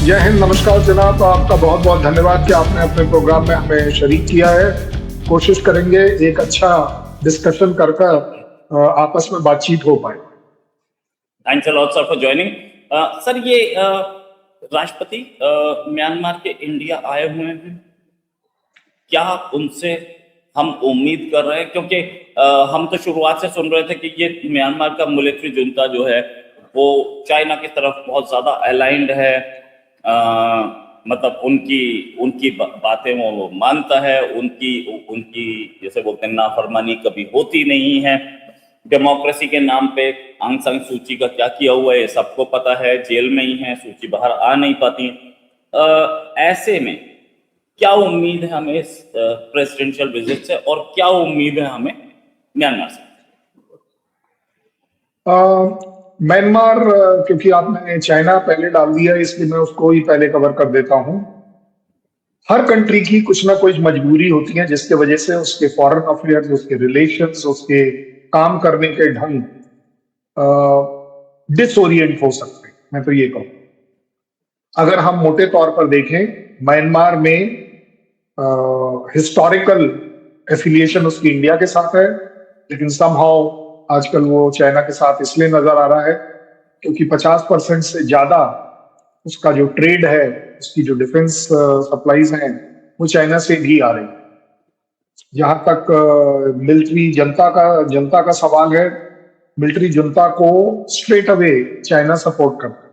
जय हिंद, नमस्कार जनाब। आपका बहुत बहुत धन्यवाद कि आपने अपने प्रोग्राम में हमें शरीक किया है। कोशिश करेंगे एक अच्छा डिस्कशन कर आपस में बातचीत हो पाए। Thanks a lot sir for joining. Sir ये राष्ट्रपति म्यांमार के इंडिया आए हुए हैं, क्या उनसे हम उम्मीद कर रहे हैं? क्योंकि हम तो शुरुआत से सुन रहे थे कि ये म्यांमार का मिलिट्री जुंता जो है वो चाइना की तरफ बहुत ज्यादा अलाइंड है। मतलब उनकी उनकी बातें वो मानता है, उनकी उनकी जैसे बोलते हैं नाफरमानी कभी होती नहीं है। डेमोक्रेसी के नाम पे आंग सान सू की का क्या किया हुआ है सबको पता है, जेल में ही है, सूची बाहर आ नहीं पाती। ऐसे में क्या उम्मीद है हमें इस प्रेसिडेंशियल विजिट से, और क्या उम्मीद है हमें म्यांमार से? म्यांमार, क्योंकि आपने चाइना पहले डाल दिया इसलिए मैं उसको ही पहले कवर कर देता हूं। हर कंट्री की कुछ ना कुछ मजबूरी होती है जिसके वजह से उसके फॉरेन अफेयर्स, उसके रिलेशंस, उसके काम करने के ढंग डिसोरिएंट हो सकते हैं। मैं तो ये कहूँ, अगर हम मोटे तौर पर देखें, म्यांमार में हिस्टोरिकल एफिलिएशन उसकी इंडिया के साथ है, लेकिन समहाउ आजकल वो चाइना के साथ इसलिए नजर आ रहा है क्योंकि 50% से ज्यादा उसका जो ट्रेड है, उसकी जो डिफेंस सप्लाईज हैं, वो चाइना से भी आ रही है। जहां तक मिलिट्री जनता का सवाल है, मिलिट्री जनता को स्ट्रेट अवे चाइना सपोर्ट करता है,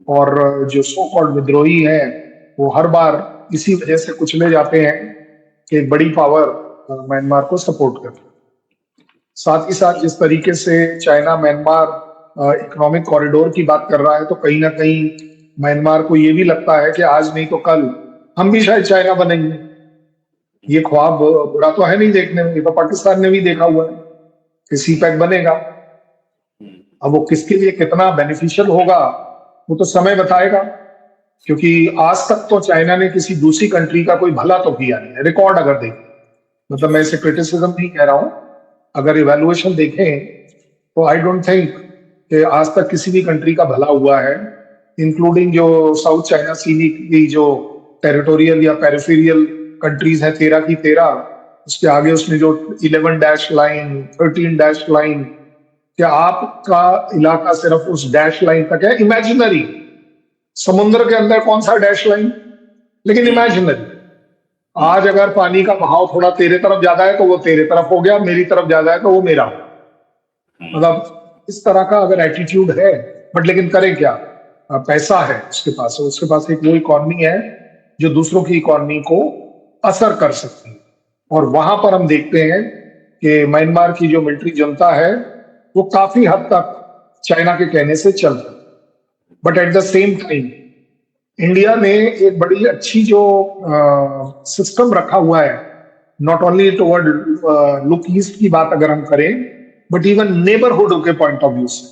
और जो सो कॉल्ड विद्रोही हैं वो हर बार इसी वजह से कुचले जाते हैं कि एक बड़ी पावर म्यांमार को सपोर्ट करती है। साथ ही साथ जिस तरीके से चाइना म्यांमार इकोनॉमिक कॉरिडोर की बात कर रहा है, तो कहीं ना कहीं म्यांमार को ये भी लगता है कि आज नहीं तो कल हम भी शायद चाइना बनेंगे। ये ख्वाब बुरा तो है नहीं देखने में, ये तो पाकिस्तान ने भी देखा हुआ है कि सीपैक बनेगा। अब वो किसके लिए कितना बेनिफिशियल होगा वो तो समय बताएगा, क्योंकि आज तक तो चाइना ने किसी दूसरी कंट्री का कोई भला तो किया नहीं है। रिकॉर्ड अगर देखें, मतलब मैं इसे क्रिटिसिज्म नहीं कह रहा हूं, अगर इवेल्युएशन देखें तो आई डोंट थिंक कि आज तक किसी भी कंट्री का भला हुआ है, इंक्लूडिंग जो साउथ चाइना सी की जो टेरिटोरियल या पेरिफेरियल कंट्रीज है, 13 की 13, उसके आगे उसने जो 11 डैश लाइन, 13 डैश लाइन, क्या आपका इलाका सिर्फ उस डैश लाइन तक है? इमेजिनरी, समुद्र के अंदर कौन सा डैश लाइन, लेकिन इमेजिनरी। आज अगर पानी का बहाव थोड़ा तेरे तरफ ज्यादा है तो वो तेरे तरफ हो गया, मेरी तरफ ज्यादा है तो वो मेरा हो गया। मतलब इस तरह का अगर एटीट्यूड है, बट लेकिन करें क्या? पैसा है उसके पास एक वो इकॉनमी है जो दूसरों की इकॉनमी को असर कर सकती है, और वहां पर हम देखते हैं कि म्यांमार की जो मिलिट्री जनता है वो काफी हद तक चाइना के कहने से चल रही है। But at the same time India ने एक बड़ी अच्छी जो सिस्टम रखा हुआ है, not only toward look east की बात अगर हम करें, बट इवन नेबरहुड के पॉइंट ऑफ व्यू से,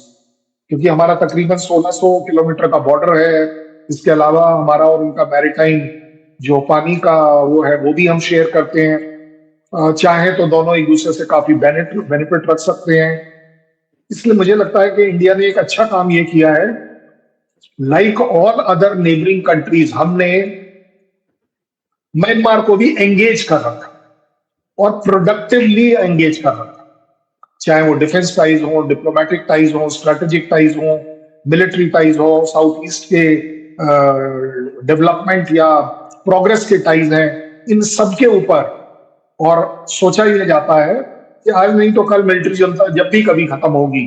क्योंकि हमारा तकरीबन 1600 किलोमीटर का बॉर्डर है। इसके अलावा हमारा और उनका मैरीटाइम जो पानी का वो है वो भी हम शेयर करते हैं। चाहे तो दोनों एक दूसरे से काफी बेनिफिट रख सकते हैं। इसलिए मुझे लगता है कि इंडिया ने एक अच्छा काम ये किया है, like all other neighbouring countries, हमने म्यांमार को भी एंगेज कर रखा और प्रोडक्टिवली एंगेज कर रखा, चाहे वो डिफेंस टाइज हो, डिप्लोमेटिक टाइज हो, स्ट्रेटेजिक टाइज हो, मिलिट्री टाइज हो, साउथ ईस्ट के डेवलपमेंट या प्रोग्रेस के टाइज हैं, इन सब के ऊपर। और सोचा यह जाता है कि आज नहीं तो कल मिलिट्री जनता जब भी कभी खत्म होगी,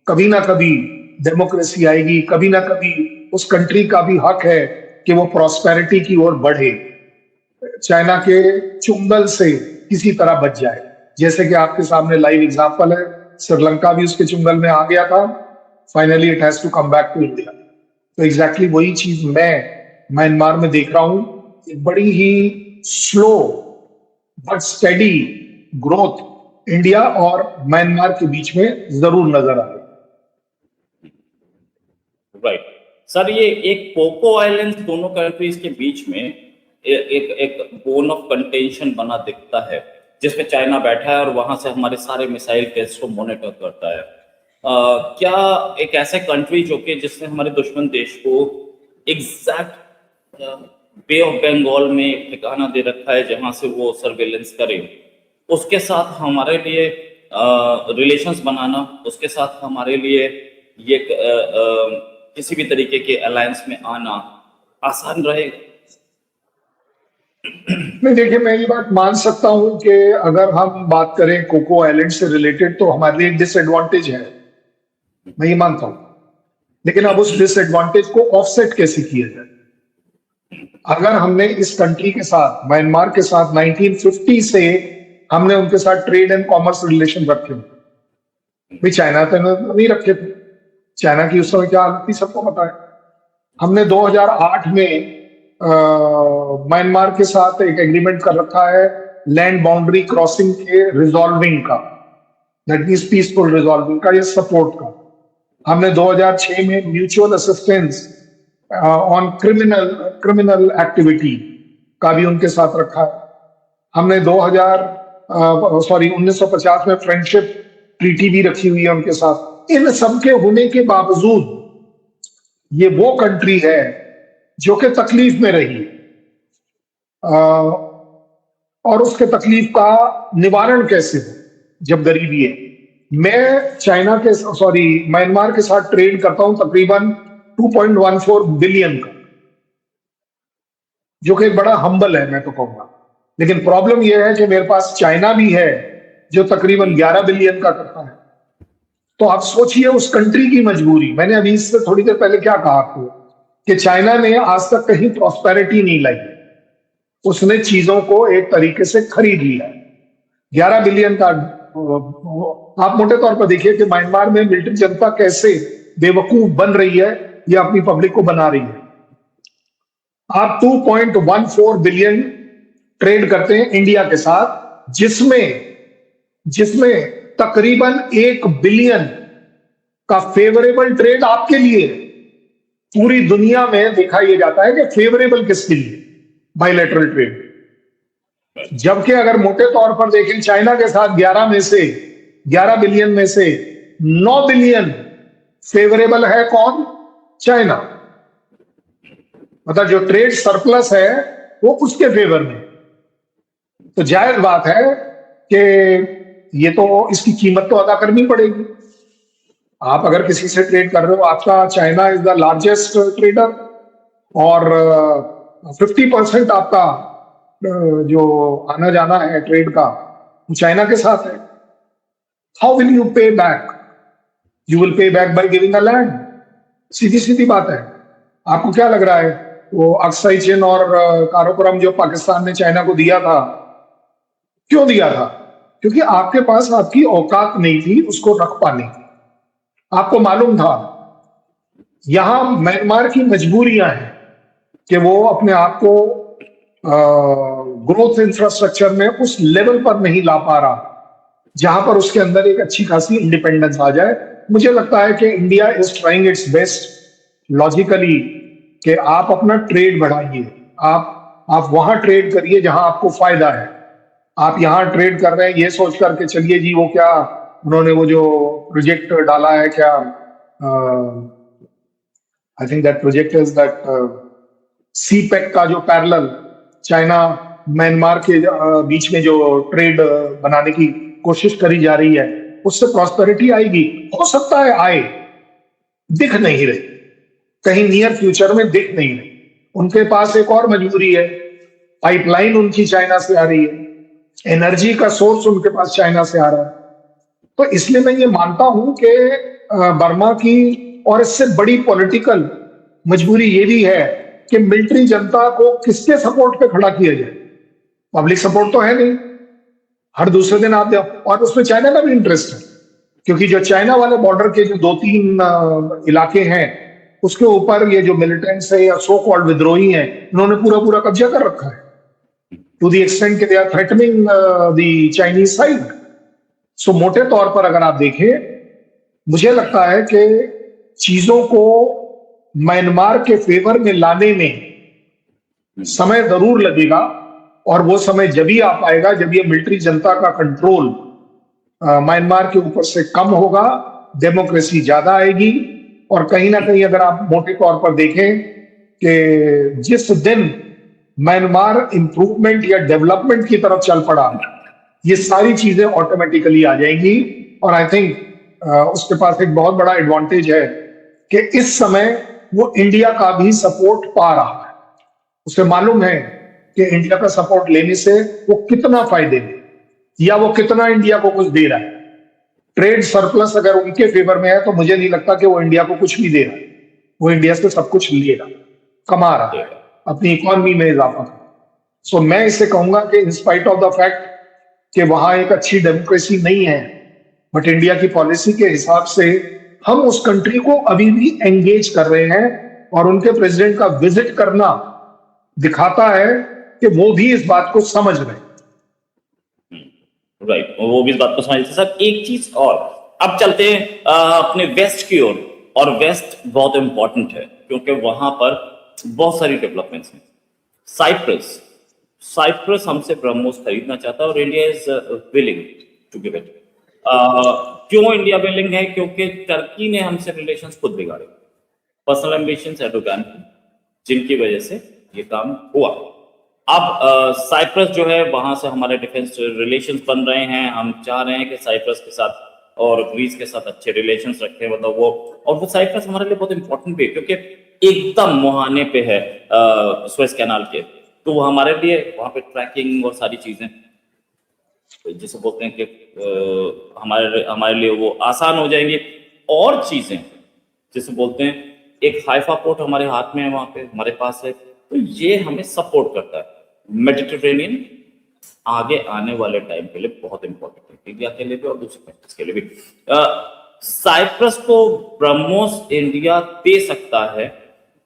कभी ना कभी डेमोक्रेसी आएगी, कभी ना कभी उस कंट्री का भी हक है कि वो प्रॉस्पेरिटी की ओर बढ़े, चाइना के चुंगल से किसी तरह बच जाए। जैसे कि आपके सामने लाइव एग्जांपल है, श्रीलंका भी उसके चुंगल में आ गया था, finally it has to come back to India. तो एग्जैक्टली वही चीज मैं म्यांमार में देख रहा हूं, एक बड़ी ही slow but steady growth India और म्यांमार के बीच में जरूर नजर आ रही। राइट सर, ये एक पोको आइलैंड दोनों कंट्रीज के बीच में एक बोन ऑफ कंटेंशन बना दिखता है, जिसमें चाइना बैठा है और वहां से हमारे सारे मिसाइल टेस्ट को मॉनिटर करता है। क्या एक ऐसे कंट्री जो कि जिसने हमारे दुश्मन देश को एग्जैक्ट बे ऑफ बंगाल में एक ठिकाना दे रखा है जहां से वो सर्वेलेंस करे। उसके साथ हमारे लिए रिलेशंस बनाना, उसके साथ हमारे लिए ये किसी भी तरीके के अलायंस में आना आसान रहेगा। नहीं, देखिए, मैं ये बात मान सकता हूं कि अगर हम बात करें कोको आइलैंड से रिलेटेड तो हमारे लिए डिसएडवांटेज है, मैं ये मानता हूं। लेकिन अब उस डिसएडवांटेज को ऑफसेट कैसे किया जाए? अगर हमने इस कंट्री के साथ, म्यांमार के साथ 1950 से हमने उनके साथ ट्रेड एंड कॉमर्स रिलेशन रखे, भाई चाइना तो नहीं रखे थे, चाइना की उस समय क्या हालत थी सबको पता है। हमने 2008 में म्यांमार के साथ एक एग्रीमेंट कर रखा है लैंड बाउंड्री क्रॉसिंग के रिजॉल्विंग का, दैट मींस पीसफुल रिजॉल्विंग का या सपोर्ट का। हमने 2006 में mutual assistance on criminal activity का भी उनके साथ रखा है। हमने 1950 में फ्रेंडशिप ट्रीटी भी रखी हुई है उनके साथ। इन सब के होने के बावजूद ये वो कंट्री है जो कि तकलीफ में रही और उसके तकलीफ का निवारण कैसे हो जब गरीबी है। मैं म्यांमार के साथ ट्रेड करता हूं तकरीबन 2.14 बिलियन का, जो कि एक बड़ा हम्बल है, मैं तो कहूंगा। लेकिन प्रॉब्लम यह है कि मेरे पास चाइना भी है जो तकरीबन 11 बिलियन का करता है। तो आप सोचिए उस कंट्री की मजबूरी। मैंने अभी इससे थोड़ी देर पहले क्या कहा आपको कि चाइना ने आज तक कहीं प्रॉस्पेरिटी नहीं लाई, उसने चीजों को एक तरीके से खरीद लिया है। 11 बिलियन का आप मोटे तौर पर देखिए कि म्यांमार में मिलिट्री जनता कैसे बेवकूफ बन रही है या अपनी पब्लिक को बना रही है। आप 2.14 बिलियन ट्रेड करते हैं इंडिया के साथ, जिसमें तकरीबन 1 बिलियन का फेवरेबल ट्रेड आपके लिए है। पूरी दुनिया में देखा यह जाता है कि फेवरेबल किसके लिए? Bilateral trade. जबकि अगर मोटे तौर पर देखें चाइना के साथ 11 बिलियन में से 9 बिलियन फेवरेबल है कौन? चाइना। मतलब जो ट्रेड सरप्लस है वो उसके फेवर में। तो जायज बात है कि ये तो इसकी कीमत तो अदा करनी पड़ेगी। आप अगर किसी से ट्रेड कर रहे हो, आपका China is the largest trader और 50% आपका जो आना जाना है ट्रेड का वो चाइना के साथ है। How will you pay back? You will pay back by giving a land. सीधी सीधी बात है। आपको क्या लग रहा है वो अक्साई चिन और काराकोरम जो पाकिस्तान ने चाइना को दिया था, क्यों दिया था? क्योंकि आपके पास आपकी औकात नहीं थी उसको रख पाने की। आपको मालूम था यहां म्यांमार की मजबूरियां हैं कि वो अपने आप को ग्रोथ इंफ्रास्ट्रक्चर में उस लेवल पर नहीं ला पा रहा जहां पर उसके अंदर एक अच्छी खासी इंडिपेंडेंस आ जाए। मुझे लगता है कि India is trying it's best logically कि आप अपना ट्रेड बढ़ाइए, आप वहां ट्रेड करिए जहां आपको फायदा है। आप यहां ट्रेड कर रहे हैं ये सोच करके चलिए जी, वो क्या उन्होंने वो जो प्रोजेक्ट डाला है, क्या आई think that project is that CPEC का जो पैरेलल चाइना म्यांमार के बीच में जो ट्रेड बनाने की कोशिश करी जा रही है, उससे प्रॉस्पेरिटी आएगी। हो सकता है आए, दिख नहीं रही, कहीं नियर फ्यूचर में दिख नहीं रही। उनके पास एक और मजबूरी है, पाइपलाइन उनकी चाइना से आ रही है, एनर्जी का सोर्स उनके पास चाइना से आ रहा है। तो इसलिए मैं ये मानता हूं कि बर्मा की और इससे बड़ी पॉलिटिकल मजबूरी ये भी है कि मिलिट्री जनता को किसके सपोर्ट पे खड़ा किया जाए। पब्लिक सपोर्ट तो है नहीं, हर दूसरे दिन आप और उसमें चाइना का भी इंटरेस्ट है, क्योंकि जो चाइना वाले बॉर्डर के जो 2-3 इलाके हैं उसके ऊपर ये जो मिलिटेंट्स है या सो कॉल्ड विद्रोही हैं, इन्होंने पूरा कब्जा कर रखा है टू द एक्सटेंट कि they are threatening the Chinese side. So मोटे तौर पर अगर आप देखें, मुझे लगता है कि चीजों को म्यांमार के फेवर में लाने में समय जरूर लगेगा और वो समय जब ही आ पाएगा जब ये मिलिट्री जनता का कंट्रोल म्यांमार के ऊपर से कम होगा, डेमोक्रेसी ज्यादा आएगी। और कहीं ना कहीं अगर आप मोटे तौर पर देखें कि जिस दिन म्यांमार इंप्रूवमेंट या डेवलपमेंट की तरफ चल पड़ा, ये सारी चीजें ऑटोमेटिकली आ जाएंगी। और आई थिंक उसके पास एक बहुत बड़ा एडवांटेज है कि इस समय वो इंडिया का भी सपोर्ट पा रहा है। उसे मालूम है कि इंडिया का सपोर्ट लेने से वो कितना फायदे में या वो कितना इंडिया को कुछ दे रहा है। ट्रेड सरप्लस अगर उनके फेवर में है तो मुझे नहीं लगता कि वो इंडिया को कुछ भी दे रहा है। वो इंडिया से सब कुछ ले रहा, कमा रहा है, अपनी इकोनॉमी में इजाफा कर। सो मैं इसे कहूंगा कि इंस्पाइट ऑफ द फैक्ट कि वहां एक अच्छी डेमोक्रेसी नहीं है, बट इंडिया की पॉलिसी के हिसाब से हम उस कंट्री को अभी भी एंगेज कर रहे हैं। और उनके प्रेसिडेंट का विजिट करना दिखाता है कि वो भी इस बात को समझ रहे हैं। राइट, वो भी इस बात को समझते। सर एक चीज और, अब चलते हैं अपने वेस्ट की ओर। और वेस्ट बहुत इंपॉर्टेंट है क्योंकि वहां पर बहुत सारी डेवलपमेंट्स हैं। साइप्रस हमसे ब्रह्मोस खरीदना चाहता है और India is willing to give it. क्यों इंडिया विलिंग है? क्योंकि टर्की ने हमसे रिलेशंस खुद बिगाड़े, पर्सनल एम्बिशंस, एर्डोगन की, जिनकी वजह से ये काम हुआ। अब साइप्रस जो है वहां से हमारे डिफेंस रिलेशंस बन रहे हैं। हम चाह रहे हैं कि साइप्रस के साथ और ग्रीस के साथ अच्छे रिलेशंस रखें, मतलब वो साइप्रस हमारे लिए बहुत इंपॉर्टेंट भी है क्योंकि एकदम मुहाने पे है सुएज कैनाल के, तो वो हमारे लिए वहां पे ट्रैकिंग और सारी चीजें जिसे बोलते हैं कि हमारे लिए वो आसान हो जाएंगी। और चीजें जिसे बोलते हैं, एक हाइफा पोर्ट हमारे हाथ में है, वहां पे हमारे पास है, तो ये हमें सपोर्ट करता है। मेडिटेरेनियन आगे आने वाले टाइम के लिए बहुत इंपॉर्टेंट है, इंडिया के लिए भी और दूसरे कंट्रीज के लिए भी। साइप्रस को ब्रह्मोस इंडिया दे सकता है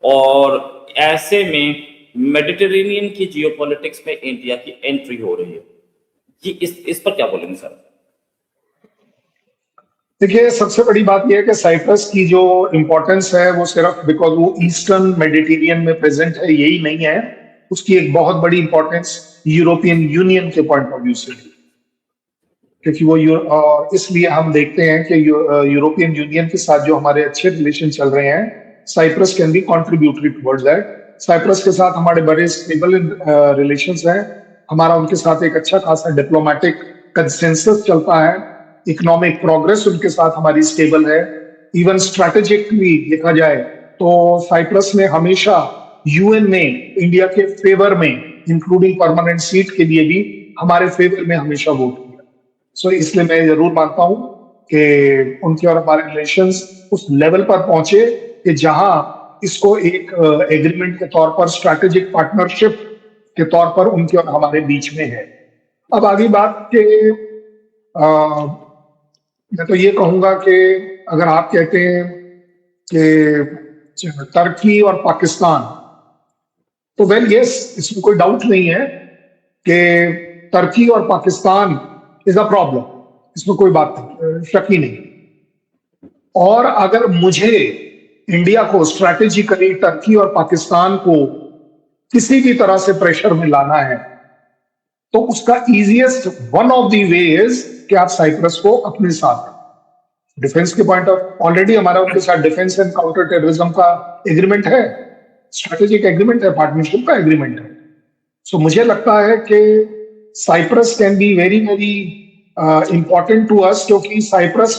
और ऐसे में मेडिटेरेनियन की जियोपॉलिटिक्स में इंडिया की एंट्री हो रही है। ये इस पर क्या बोलेंगे सर? देखिए, सबसे बड़ी बात यह है कि साइप्रस की जो इंपॉर्टेंस है वो सिर्फ बिकॉज वो ईस्टर्न मेडिटेरियन में प्रेजेंट है यही नहीं है, उसकी एक बहुत बड़ी इंपॉर्टेंस यूरोपियन यूनियन के पॉइंट ऑफ व्यू से है। क्योंकि वो इसलिए हम देखते हैं कि यूरोपियन यूनियन के साथ जो हमारे अच्छे रिलेशन चल रहे हैं, Cyprus can be contributory towards that. Cyprus के साथ हमारे बड़े स्टेबल रिलेशंस हैं। हमारा उनके साथ एक अच्छा खासा डिप्लोमेटिक कंसेंसस चलता है। इकोनॉमिक प्रोग्रेस उनके साथ हमारी स्टेबल है। इवन स्ट्रैटेजिकली देखा जाए तो साइप्रस ने हमेशा यूएन में इंडिया के फेवर में, इंक्लूडिंग परमानेंट सीट के लिए भी हमारे फेवर में हमेशा वोट किया। सो इसलिए मैं जरूर मानता हूं कि उनके और हमारे रिलेशंस उस लेवल पर पहुंचे कि जहां इसको एक एग्रीमेंट के तौर पर, स्ट्रैटेजिक पार्टनरशिप के तौर पर उनके और हमारे बीच में है। अब आगे बात के मैं तो ये कहूंगा कि अगर आप कहते हैं कि टर्की और पाकिस्तान, तो वेल यस, इसमें कोई डाउट नहीं है कि टर्की और पाकिस्तान इज अ प्रॉब्लम, इसमें कोई बात नहीं, शक ही नहीं। और अगर मुझे इंडिया को स्ट्रैटेजिकली टर्की और पाकिस्तान को किसी भी तरह से प्रेशर में लाना है तो उसका easiest one of the ways कि आप साइप्रस को अपने साथ, डिफेंस के पॉइंट ऑफ, ऑलरेडी हमारा उनके साथ डिफेंस एंड काउंटर टेररिज्म का एग्रीमेंट है, स्ट्रेटेजिक एग्रीमेंट है, पार्टनरशिप का एग्रीमेंट है। सो मुझे लगता है कि Cyprus can be very very important to us, क्योंकि साइप्रस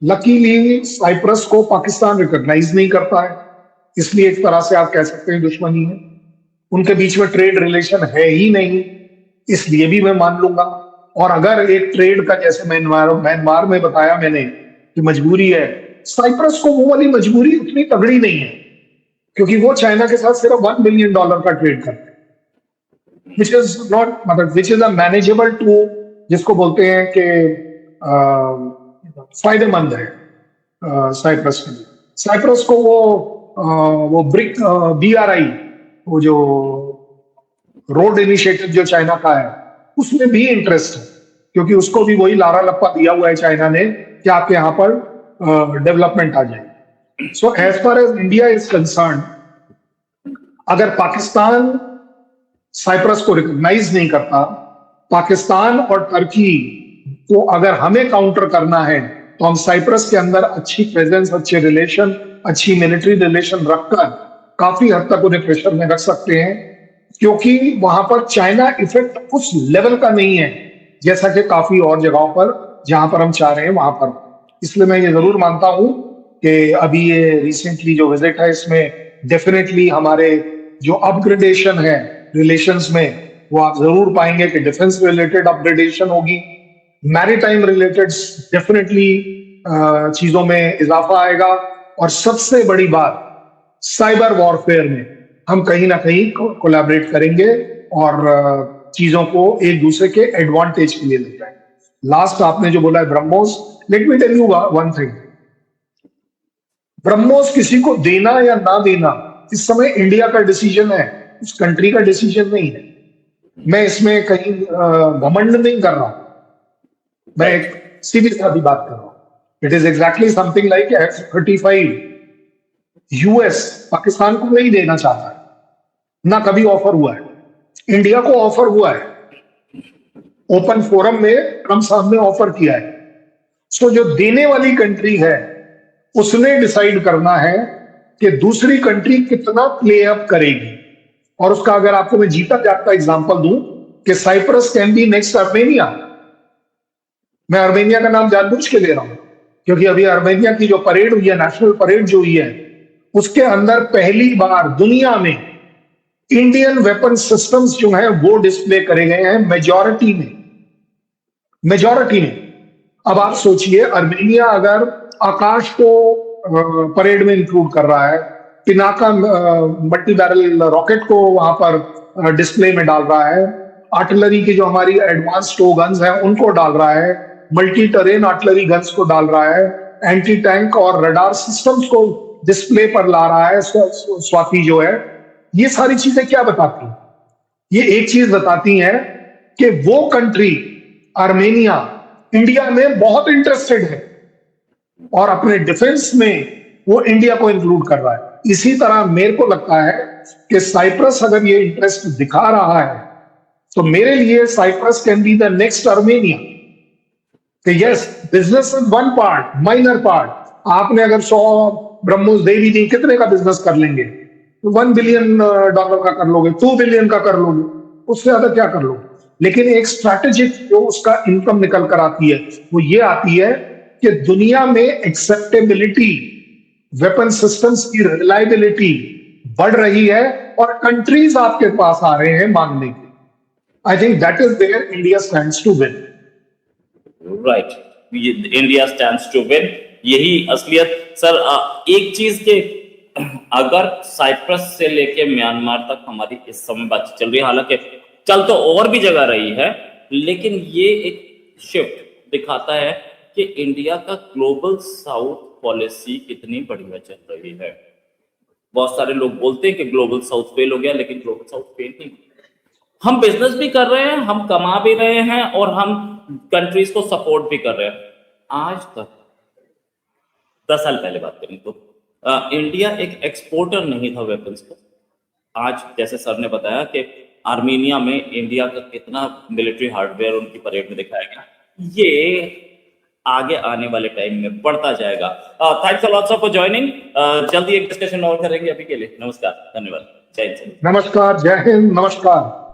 लकीली साइप्रस को पाकिस्तान रिकॉग्नाइज नहीं करता है, इसलिए एक तरह से आप कह सकते हैं दुश्मनी है। उनके बीच में ट्रेड रिलेशन है ही नहीं, इसलिए भी मैं मान लूंगा। और अगर एक ट्रेड का, जैसे म्यांमार में बताया मैंने कि मजबूरी है, साइप्रस को वो वाली मजबूरी उतनी तगड़ी नहीं है, क्योंकि वो चाइना के साथ सिर्फ $1 बिलियन का ट्रेड करते हैं, विच इज नॉट, मतलब which is a manageable to, जिसको बोलते हैं कि फायदेमंद है साइप्रस के लिए। साइप्रस को वो BRI, वो जो रोड इनिशिएटिव जो चाइना का है, उसमें भी इंटरेस्ट है, क्योंकि उसको भी वही लारा लप्पा दिया हुआ है चाइना ने कि आपके यहां पर डेवलपमेंट आ जाए। So as far as India is concerned, अगर पाकिस्तान साइप्रस को रिकॉग्नाइज नहीं करता, पाकिस्तान और टर्की को अगर हमें काउंटर करना है, तो हम साइप्रस के अंदर अच्छी प्रेजेंस, अच्छे रिलेशन, अच्छी मिलिट्री रिलेशन रखकर काफी हद तक उन्हें प्रेशर में रख सकते हैं, क्योंकि वहां पर चाइना इफेक्ट उस लेवल का नहीं है जैसा कि काफी और जगहों पर जहां पर हम चाह रहे हैं वहां पर। इसलिए मैं ये जरूर मानता हूं कि अभी ये रिसेंटली जो विजिट है इसमें डेफिनेटली हमारे जो अपग्रेडेशन है रिलेशंस में वो आप जरूर पाएंगे कि डिफेंस रिलेटेड अपग्रेडेशन होगी, मैरीटाइम रिलेटेड डेफिनेटली चीजों में इजाफा आएगा, और सबसे बड़ी बात साइबर वॉरफेयर में हम कहीं ना कहीं कोलैबोरेट करेंगे और चीजों को एक दूसरे के एडवांटेज के लिए ले जाएंगे। लास्ट आपने जो बोला है BrahMos, let me tell you one thing, BrahMos किसी को देना या ना देना इस समय इंडिया का डिसीजन है, उस कंट्री का डिसीजन नहीं है। मैं इसमें कहीं घमंड नहीं कर रहा, मैं एक सीधी सादी बात कर रहा हूं। It is exactly something like F-35 US Pakistan को नहीं देना चाहता है, ना कभी ऑफर हुआ है, इंडिया को ऑफर हुआ है, ओपन फोरम में ट्रम्प साहब ने ऑफर किया है। सो जो देने वाली कंट्री है उसने डिसाइड करना है कि दूसरी कंट्री कितना प्ले अप करेगी, और उसका अगर आपको मैं जीता जागता एग्जांपल दूं कि Cyprus can be next Armenia. मैं अर्मेनिया का नाम जानबूझ के ले रहा हूं क्योंकि अभी अर्मेनिया की जो परेड हुई है, नेशनल परेड जो हुई है, उसके अंदर पहली बार दुनिया में इंडियन वेपन सिस्टम्स जो हैं वो डिस्प्ले करे गए हैं मेजॉरिटी में। अब आप सोचिए अर्मेनिया अगर आकाश को परेड में इंक्लूड कर रहा है, पिनाका मल्टी बैरल रॉकेट को वहां पर डिस्प्ले में डाल रहा है, आर्टिलरी की जो हमारी एडवांस टो गन्स हैं उनको डाल रहा है, मल्टी टरेन आर्टिलरी गन्स को डाल रहा है, एंटी टैंक और रडार सिस्टम्स को डिस्प्ले पर ला रहा है, स्वाति जो है, ये सारी चीजें क्या बताती हैं? ये एक चीज बताती हैं कि वो कंट्री आर्मेनिया इंडिया में बहुत इंटरेस्टेड है और अपने डिफेंस में वो इंडिया को इंक्लूड कर रहा है। इसी तरह मेरे को लगता है कि साइप्रस अगर ये इंटरेस्ट दिखा रहा है तो मेरे लिए Cyprus can be the next Armenia. Yes, business is one part, minor part. आपने अगर 100 ब्रह्मोस दे भी दी, कितने का बिजनेस कर लेंगे? $1 बिलियन का कर लोगे, 2 बिलियन का कर लोगे, उससे ज्यादा क्या कर लोगे? लेकिन एक स्ट्रैटेजिक जो उसका इनकम निकल कर आती है वो ये आती है कि दुनिया में एक्सेप्टेबिलिटी, वेपन सिस्टम्स की रिलायबिलिटी बढ़ रही है और कंट्रीज आपके पास आ रहे हैं मांगने के। I think that is where India stands to win. Right, India stands to win, यही असलियत। सर एक चीज के, अगर साइप्रस से लेके म्यांमार तक हमारी इस समय बातचीत चल रही है, हालांकि चल तो और भी जगह रही है, लेकिन ये एक शिफ्ट दिखाता है कि इंडिया का ग्लोबल साउथ पॉलिसी कितनी बढ़िया चल रही है। बहुत सारे लोग बोलते हैं कि ग्लोबल साउथ फेल हो गया, लेकिन ग्लोबल साउथ फेल नहीं, हम बिजनेस भी कर रहे हैं, हम कमा भी रहे हैं और हम कंट्रीज को सपोर्ट भी कर रहे हैं। आज तक 10 साल पहले बात करें तो इंडिया एक एक्सपोर्टर नहीं था वेपन्स को। आज जैसे सर ने बताया कि आर्मेनिया में इंडिया का कितना मिलिट्री हार्डवेयर उनकी परेड में दिखाया गया, ये आगे आने वाले टाइम में बढ़ता जाएगा। Thanks a lot for joining. जल्दी एक डिस्कशन और करेंगे, अभी के लिए नमस्कार, धन्यवाद, जय हिंद। नमस्कार, जय हिंद, नमस्कार।